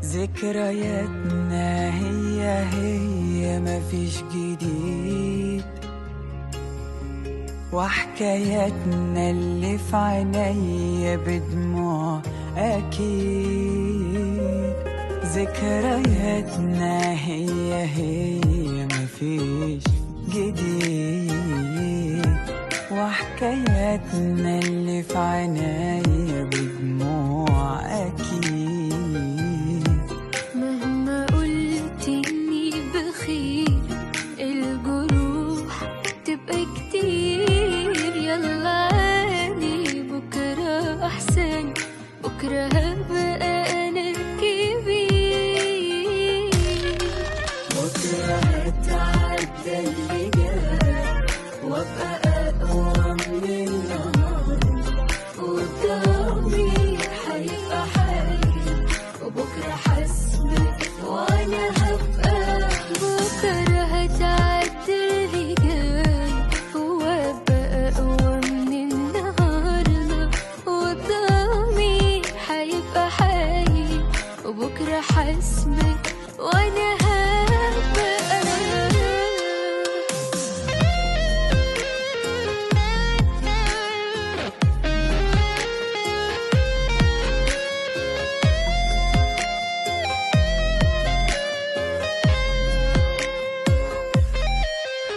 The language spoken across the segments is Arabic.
ذكرياتنا هي مفيش جديد، وحكاياتنا اللي في عينيا بدموع أكيد. ذكرياتنا هي مفيش جديد، وحكاياتنا اللي في عينيا بدموع أكيد. مهما قلت إني بخير الجروح تبقى كتير، يلا عادي بكرة أحسن، بكرة هبقى أنا كبير. بكرة هتعدى اللي جاي وابقى أقوى من النهاردة، قدامي هيبقى حالي وبكرة حاسبك وأنا هبقى. بكرة هتعدي اللي جاي وابقى أقوى من النهاردة، قدامي هيبقى حالي وبكرة حاسبك وأنا هبقى.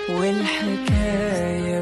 والحكاية